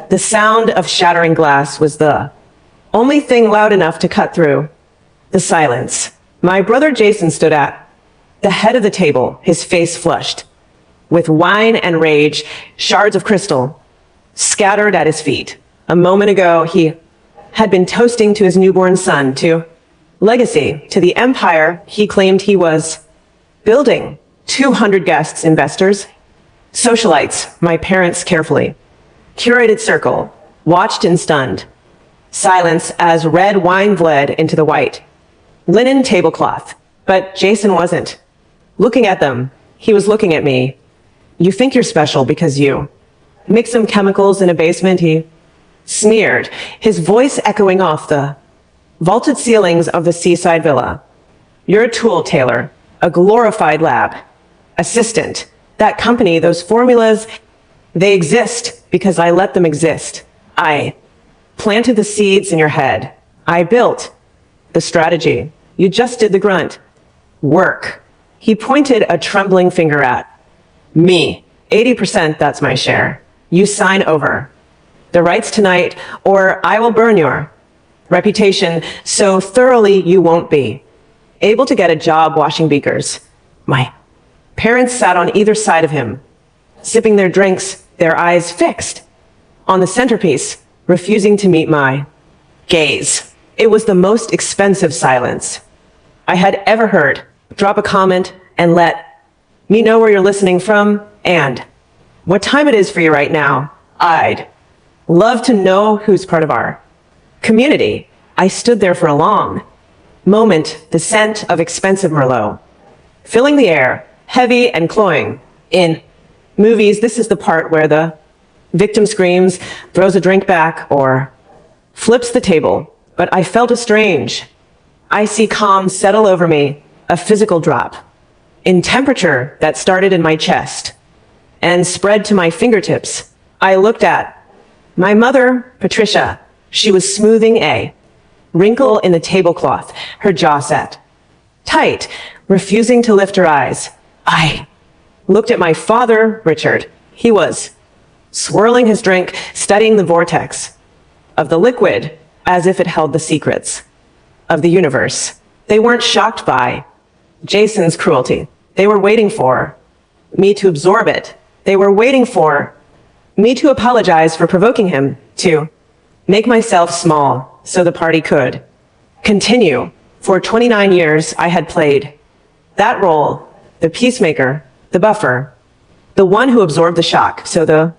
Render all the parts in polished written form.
The sound of shattering glass was the only thing loud enough to cut through the silence. My brother Jason stood at the head of the table, his face flushed with wine and rage, shards of crystal scattered at his feet. A moment ago, he had been toasting to his newborn son, to legacy, to the empire he claimed he was building. 200 guests, investors, socialites, my parents carefully curated circle, watched in stunned silence as red wine bled into the white linen tablecloth. But Jason wasn't looking at them. He was looking at me. You think you're special because you mix some chemicals in a basement, he sneered, his voice echoing off the vaulted ceilings of the seaside villa. You're a tool, Taylor, a glorified lab assistant. That company, those formulas, they exist because I let them exist. I planted the seeds in your head. I built the strategy. You just did the grunt work. He pointed a trembling finger at me. 80%, that's my share. You sign over the rights tonight, or I will burn your reputation so thoroughly you won't be able to get a job washing beakers. My parents sat on either side of him, sipping their drinks, their eyes fixed on the centerpiece, refusing to meet my gaze. It was the most expensive silence I had ever heard. Drop a comment and let me know where you're listening from and what time it is for you right now. I'd love to know who's part of our community. I stood there for a long moment, the scent of expensive Merlot filling the air, heavy and cloying. In movies, this is the part where the victim screams, throws a drink back, or flips the table. But I felt a strange, icy calm settle over me, a physical drop in temperature that started in my chest and spread to my fingertips. I looked at my mother, Patricia. She was smoothing a wrinkle in the tablecloth, her jaw set tight, refusing to lift her eyes. I looked at my father, Richard. He was swirling his drink, studying the vortex of the liquid as if it held the secrets of the universe. They weren't shocked by Jason's cruelty. They were waiting for me to absorb it. They were waiting for me to apologize for provoking him, to make myself small so the party could continue. For 29 years, I had played that role, the peacemaker, the buffer, the one who absorbed the shock, so the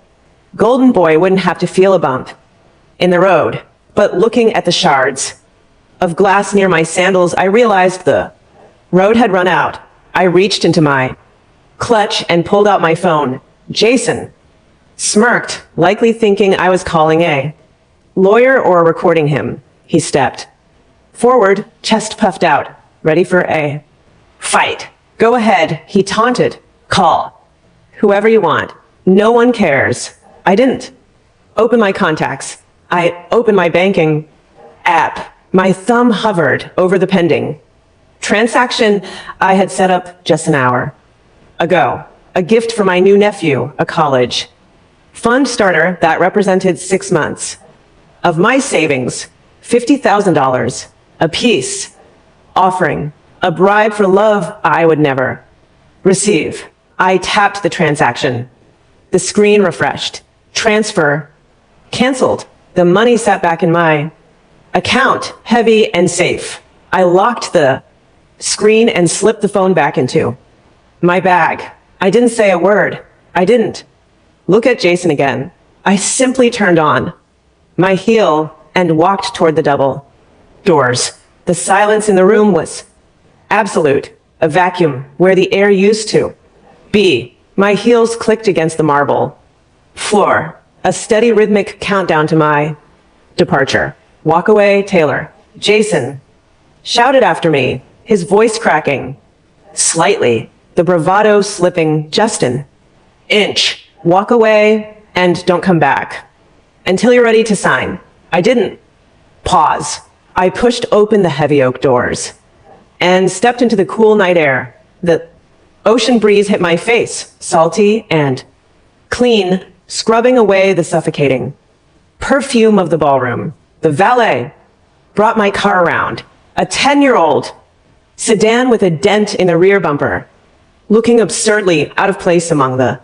golden boy wouldn't have to feel a bump in the road. But looking at the shards of glass near my sandals, I realized the road had run out. I reached into my clutch and pulled out my phone. Jason smirked, likely thinking I was calling a lawyer or recording him. He stepped forward, chest puffed out, ready for a fight. Go ahead, he taunted. Call whoever you want. No one cares. I didn't open my contacts. I opened my banking app. My thumb hovered over the pending transaction I had set up just an hour ago. A gift for my new nephew, a college fund starter that represented 6 months of my savings, $50,000 a piece, offering a bribe for love I would never receive. I tapped the transaction. The screen refreshed. Transfer canceled. The money sat back in my account, heavy and safe. I locked the screen and slipped the phone back into my bag. I didn't say a word. I didn't look at Jason again. I simply turned on my heel and walked toward the double doors. The silence in the room was absolute, a vacuum where the air used to be. My heels clicked against the marble floor, a steady rhythmic countdown to my departure. Walk away, Taylor. Jason shouted after me, his voice cracking slightly, the bravado slipping just an inch. Walk away and don't come back until you're ready to sign. I didn't pause. I pushed open the heavy oak doors and stepped into the cool night air. The ocean breeze hit my face, salty and clean, scrubbing away the suffocating perfume of the ballroom. The valet brought my car around. A 10-year-old sedan with a dent in the rear bumper, looking absurdly out of place among the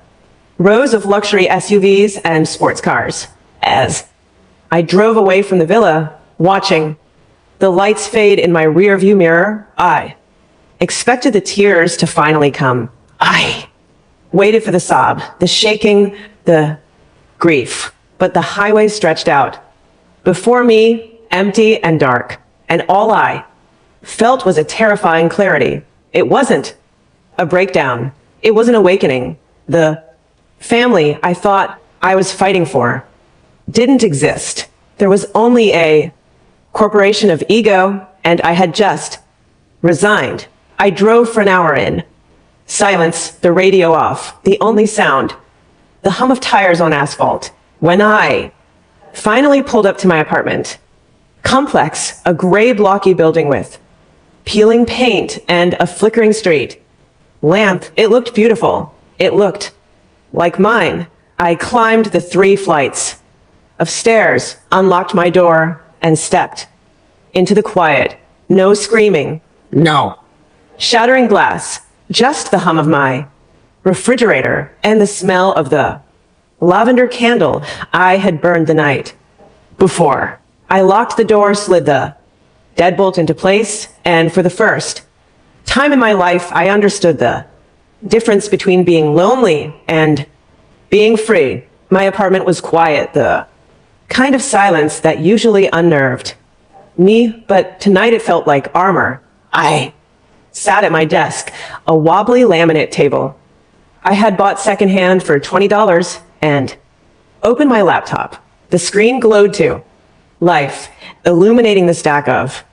rows of luxury SUVs and sports cars. As I drove away from the villa, watching the lights fade in my rear view mirror, I expected the tears to finally come. I waited for the sob, the shaking, the grief. But the highway stretched out before me, empty and dark, and all I felt was a terrifying clarity. It wasn't a breakdown. It was an awakening. The family I thought I was fighting for didn't exist. There was only a corporation of ego, and I had just resigned. I drove for an hour in silence, the radio off, the only sound, the hum of tires on asphalt. When I finally pulled up to my apartment complex, a gray blocky building with peeling paint and a flickering street lamp, it looked beautiful. It looked like mine. I climbed the 3 flights of stairs, unlocked my door, and stepped into the quiet. No screaming. No shattering glass. Just the hum of my refrigerator and the smell of the lavender candle I had burned the night before. I locked the door, slid the deadbolt into place, and for the first time in my life, I understood the difference between being lonely and being free. My apartment was quiet, the kind of silence that usually unnerved me, but tonight it felt like armor. I sat at my desk, a wobbly laminate table I had bought secondhand for $20, and opened my laptop. The screen glowed to life, illuminating the stack of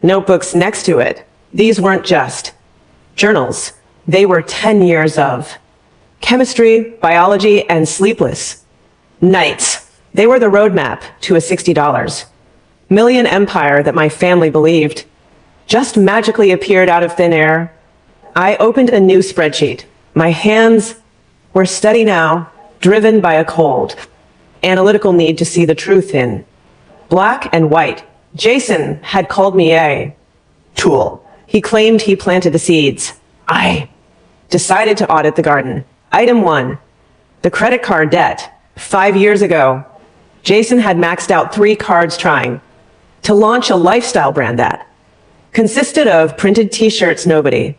notebooks next to it. These weren't just journals. They were 10 years of chemistry, biology, and sleepless nights. They were the roadmap to a $60 million empire that my family believed just magically appeared out of thin air. I opened a new spreadsheet. My hands were steady now, driven by a cold, analytical need to see the truth in black and white. Jason had called me a tool. He claimed he planted the seeds. I decided to audit the garden. Item 1, the credit card debt. 5 years ago, Jason had maxed out 3 cards trying to launch a lifestyle brand that consisted of printed t-shirts nobody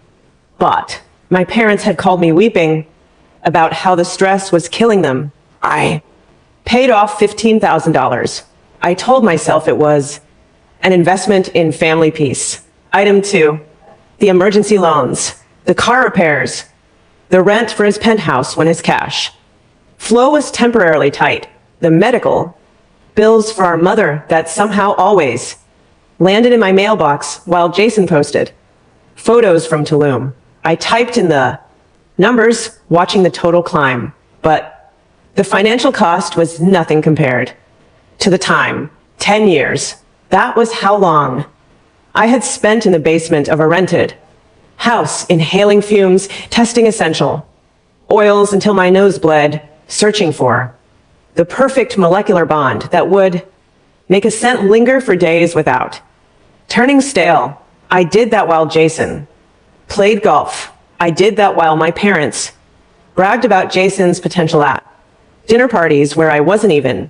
bought. My parents had called me weeping about how the stress was killing them. I paid off $15,000. I told myself it was an investment in family peace. Item 2, the emergency loans, the car repairs, the rent for his penthouse when his cash flow was temporarily tight, the medical bills for our mother that somehow always landed in my mailbox while Jason posted photos from Tulum. I typed in the numbers, watching the total climb, but the financial cost was nothing compared to the time. 10 years. That was how long I had spent in the basement of a rented house, inhaling fumes, testing essential oils until my nose bled, searching for the perfect molecular bond that would make a scent linger for days without turning stale. I did that while Jason played golf. I did that while my parents bragged about Jason's potential at dinner parties where I wasn't even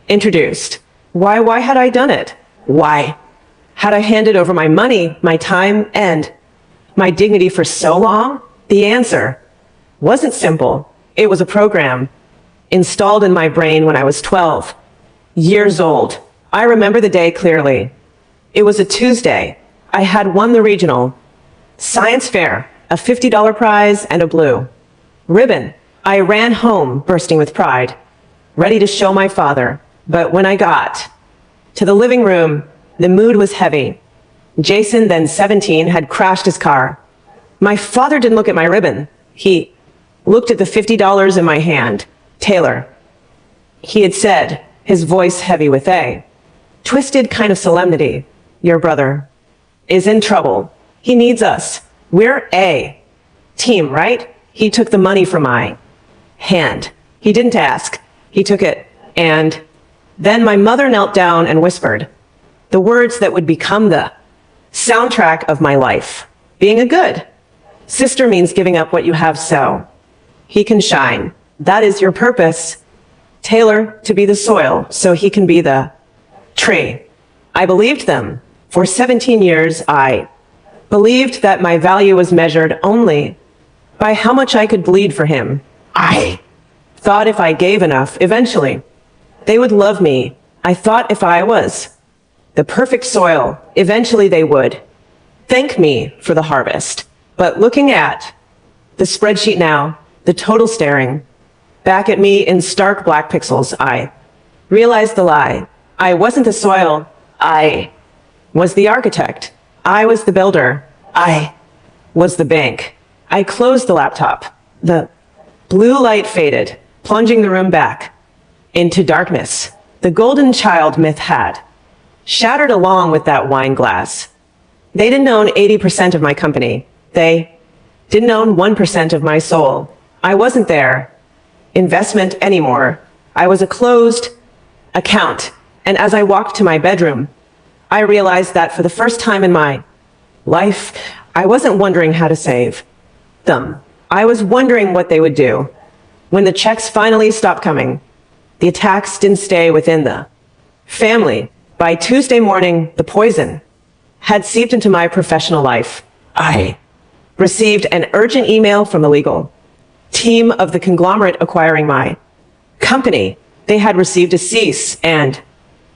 introduced. Why had I done it? Why had I handed over my money, my time, and my dignity for so long? The answer wasn't simple. It was a program installed in my brain when I was 12 years old. I remember the day clearly. It was a Tuesday. I had won the regional science fair, a $50 prize and a blue ribbon. I ran home, bursting with pride, ready to show my father. But when I got to the living room, the mood was heavy. Jason, then 17, had crashed his car. My father didn't look at my ribbon. He looked at the $50 in my hand. Taylor, he had said, his voice heavy with a twisted kind of solemnity. Your brother is in trouble. He needs us. We're a team, right? He took the money from my hand. He didn't ask. He took it and Then my mother knelt down and whispered the words that would become the soundtrack of my life. Being a good sister means giving up what you have so he can shine. That is your purpose, Taylor, to be the soil so he can be the tree. I believed them. For 17 years, I believed that my value was measured only by how much I could bleed for him. I thought if I gave enough, eventually, they would love me. I thought if I was the perfect soil, eventually they would thank me for the harvest. But looking at the spreadsheet now, the total staring back at me in stark black pixels, I realized the lie. I wasn't the soil. I was the architect. I was the builder. I was the bank. I closed the laptop. The blue light faded, plunging the room back into darkness. The golden child myth had shattered along with that wine glass. They didn't own 80% of my company. They didn't own 1% of my soul. I wasn't their investment anymore. I was a closed account. And as I walked to my bedroom, I realized that for the first time in my life, I wasn't wondering how to save them. I was wondering what they would do when the checks finally stopped coming. The attacks didn't stay within the family. By Tuesday morning, the poison had seeped into my professional life. I received an urgent email from the legal team of the conglomerate acquiring my company. They had received a cease and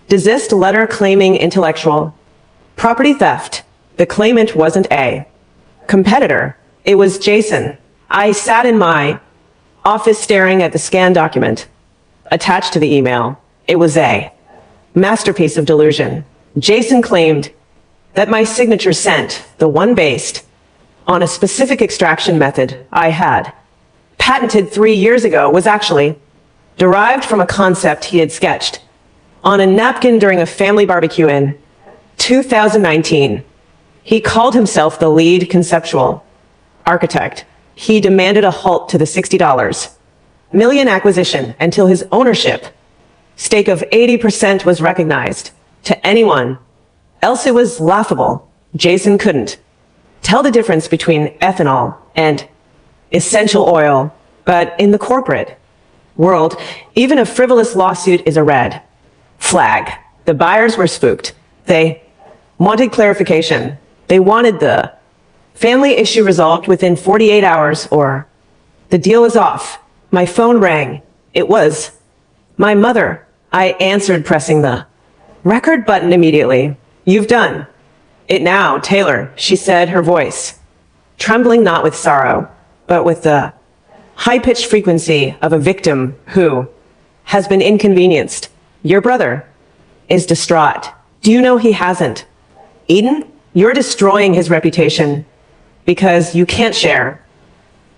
desist letter claiming intellectual property theft. The claimant wasn't a competitor. It was Jason. I sat in my office staring at the scanned document attached to the email. It was a masterpiece of delusion. Jason claimed that my signature sent, the one based on a specific extraction method I had patented 3 years ago, was actually derived from a concept he had sketched on a napkin during a family barbecue in 2019. He called himself the lead conceptual architect. He demanded a halt to the $60 million acquisition until his ownership stake of 80% was recognized. To anyone else, it was laughable. Jason couldn't tell the difference between ethanol and essential oil. But in the corporate world, even a frivolous lawsuit is a red flag. The buyers were spooked. They wanted clarification. They wanted the family issue resolved within 48 hours or the deal was off. My phone rang. It was my mother. I answered, pressing the record button immediately. You've done it now, Taylor, she said, her voice trembling not with sorrow, but with the high-pitched frequency of a victim who has been inconvenienced. Your brother is distraught. Do you know he hasn't? Eden, you're destroying his reputation because you can't share.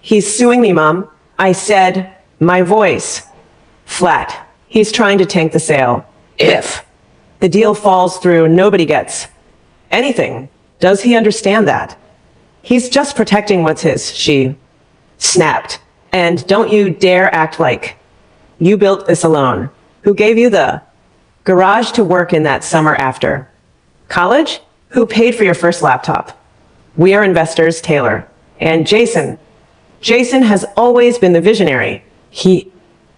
He's suing me, Mom. I said, my voice flat. He's trying to tank the sale. If the deal falls through, nobody gets anything. Does he understand that? He's just protecting what's his, she snapped. And don't you dare act like you built this alone. Who gave you the garage to work in that summer after college? Who paid for your first laptop? We are investors, Taylor. And Jason. Jason has always been the visionary. He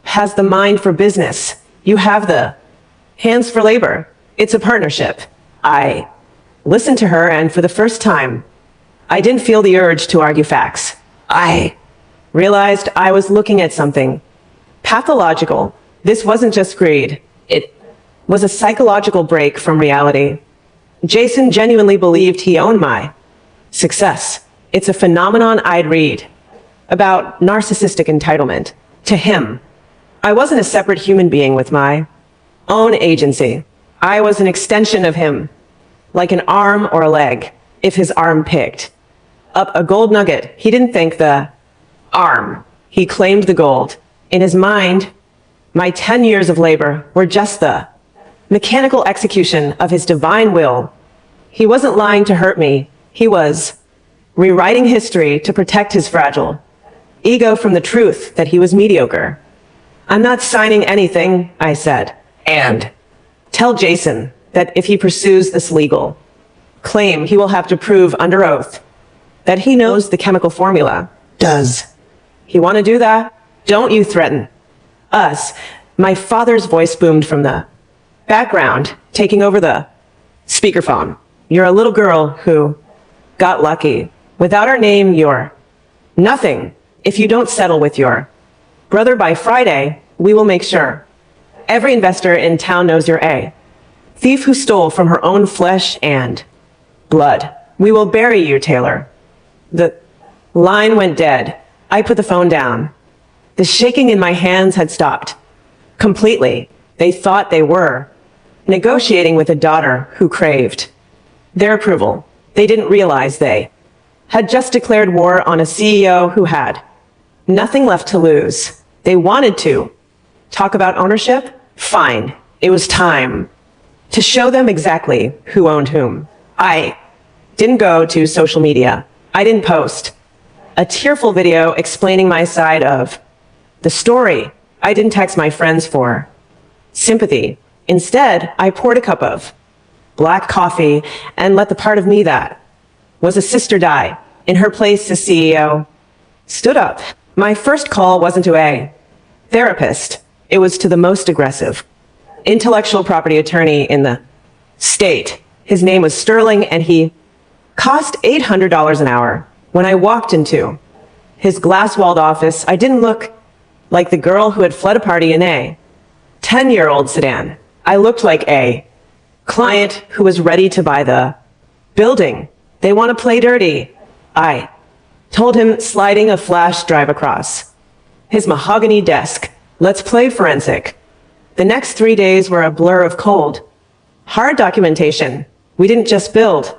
has the mind for business. You have the hands for labor. It's a partnership. I listened to her, and for the first time, I didn't feel the urge to argue facts. I realized I was looking at something pathological. This wasn't just greed. It was a psychological break from reality. Jason genuinely believed he owned my success. It's a phenomenon I'd read about narcissistic entitlement. To him, I wasn't a separate human being with my own agency. I was an extension of him, like an arm or a leg. If his arm picked up a gold nugget, he didn't thank the arm. He claimed the gold. In his mind, my 10 years of labor were just the mechanical execution of his divine will. He wasn't lying to hurt me. He was rewriting history to protect his fragile ego from the truth that he was mediocre. I'm not signing anything, I said. And Tell Jason that if he pursues this legal claim, he will have to prove under oath that he knows the chemical formula. Does he want to do that? Don't you threaten us. My father's voice boomed from the background, taking over the speakerphone. You're a little girl who got lucky. Without our name, you're nothing. If you don't settle with your brother by Friday, we will make sure every investor in town knows you're a thief who stole from her own flesh and blood. We will bury you, Taylor. The line went dead. I put the phone down. The shaking in my hands had stopped completely. They thought they were negotiating with a daughter who craved their approval. They didn't realize they had just declared war on a CEO who had nothing left to lose. They wanted to talk about ownership? Fine. It was time to show them exactly who owned whom. I didn't go to social media. I didn't post a tearful video explaining my side of the story. I didn't text my friends for sympathy. Instead, I poured a cup of black coffee and let the part of me that was a sister die. In her place, the CEO stood up. My first call wasn't to a therapist. It was to the most aggressive intellectual property attorney in the state. His name was Sterling, and he cost $800 an hour. When I walked into his glass-walled office, I didn't look like the girl who had fled a party in a 10-year-old sedan. I looked like a client who was ready to buy the building. They want to play dirty. I told him, sliding a flash drive across his mahogany desk. Let's play forensic. The next 3 days were a blur of cold, hard documentation. We didn't just build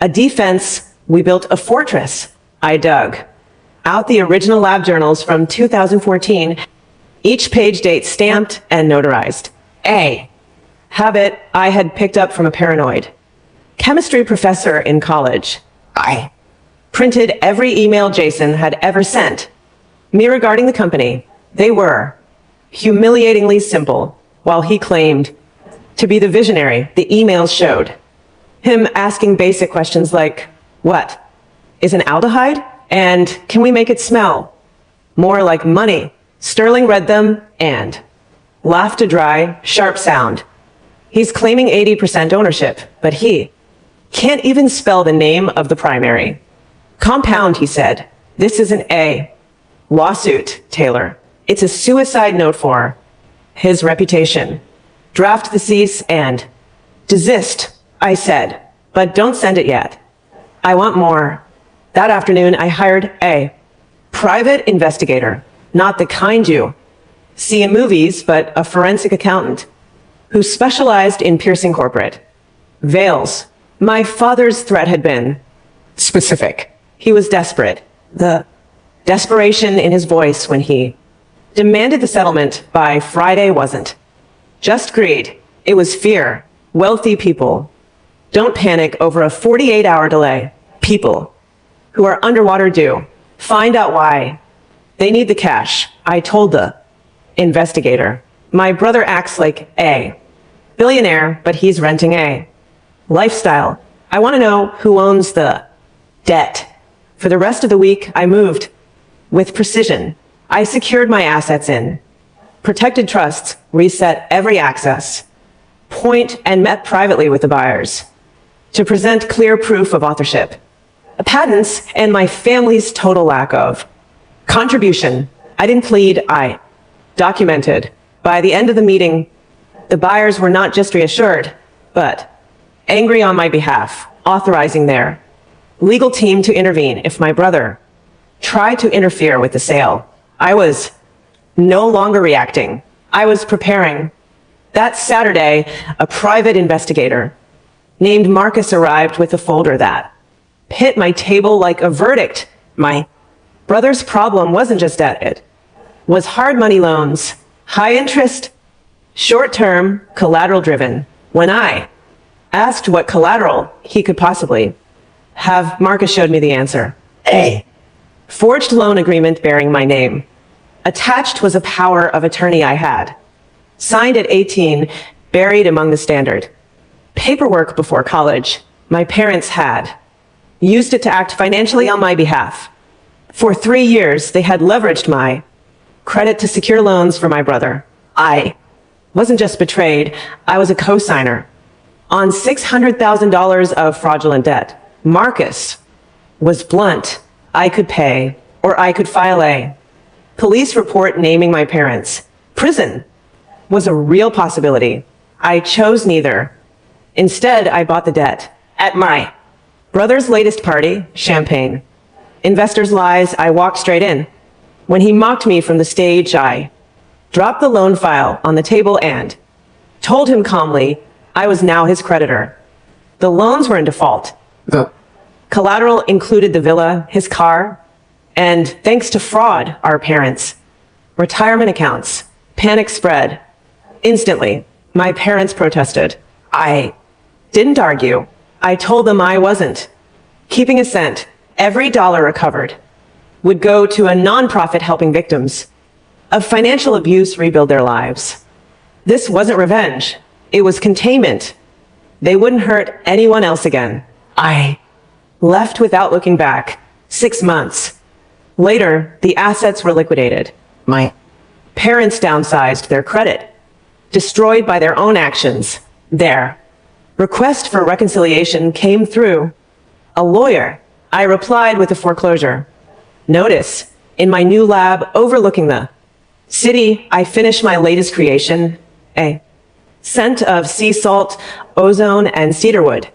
a defense, we built a fortress. I dug out the original lab journals from 2014, each page date stamped and notarized. A habit I had picked up from a paranoid chemistry professor in college. I printed every email Jason had ever sent me regarding the company. They were humiliatingly simple. While he claimed to be the visionary, the emails showed him asking basic questions like, what is an aldehyde? And can we make it smell more like money? Sterling read them and laughed a dry, sharp sound. He's claiming 80% ownership, but he can't even spell the name of the primary compound, he said. This isn't a lawsuit, Taylor. It's a suicide note for his reputation. Draft the cease and desist, I said, but don't send it yet. I want more. That afternoon, I hired a private investigator, not the kind you see in movies, but a forensic accountant who specialized in piercing corporate veils. My father's threat had been specific. He was desperate. The desperation in his voice when he demanded the settlement by Friday wasn't just greed. It was fear. Wealthy people don't panic over a 48-hour delay. People who are underwater do. Find out why. They need the cash. I told the investigator. My brother acts like a billionaire, but he's renting a lifestyle. I want to know who owns the debt. For the rest of the week, I moved with precision. I secured my assets in protected trusts, reset every access point, and met privately with the buyers to present clear proof of authorship, patents, and my family's total lack of contribution. I didn't plead, I documented. By the end of the meeting, the buyers were not just reassured, but angry on my behalf, authorizing their legal team to intervene if my brother tried to interfere with the sale. I was no longer reacting. I was preparing. That Saturday, a private investigator named Marcus arrived with a folder that hit my table like a verdict. My brother's problem wasn't just debt, it was hard money loans, high interest, short-term, collateral-driven. When I asked what collateral he could possibly have, Marcus showed me the answer. A forged loan agreement bearing my name. Attached was a power of attorney I had signed at 18 buried among the standard paperwork before college my parents had used it to act financially on my behalf. For 3 years, they had leveraged my credit to secure loans for my brother. I wasn't just betrayed, I was a co-signer on $600,000 of fraudulent debt. Marcus was blunt. I could pay, or I could file a police report naming my parents. Prison was a real possibility. I chose neither. Instead, I bought the debt at my brother's latest party, champagne. Investors' lies, I walked straight in. When he mocked me from the stage, I dropped the loan file on the table and told him calmly I was now his creditor. The loans were in default. The collateral included the villa, his car, and thanks to fraud, our parents' retirement accounts. Panic spread. Instantly, my parents protested. I didn't argue. I told them I wasn't keeping a cent. Every dollar recovered would go to a nonprofit helping victims of financial abuse rebuild their lives. This wasn't revenge. It was containment. They wouldn't hurt anyone else again. I left without looking back. 6 months later, the assets were liquidated. My parents downsized their credit, destroyed by their own actions. Their request for reconciliation came through a lawyer. I replied with a foreclosure notice in my new lab overlooking the city. I finished my latest creation, a scent of sea salt, ozone, and cedarwood.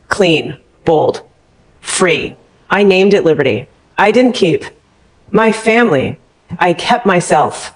Clean, bold, free. I named it Liberty. I didn't keep my family. I kept myself.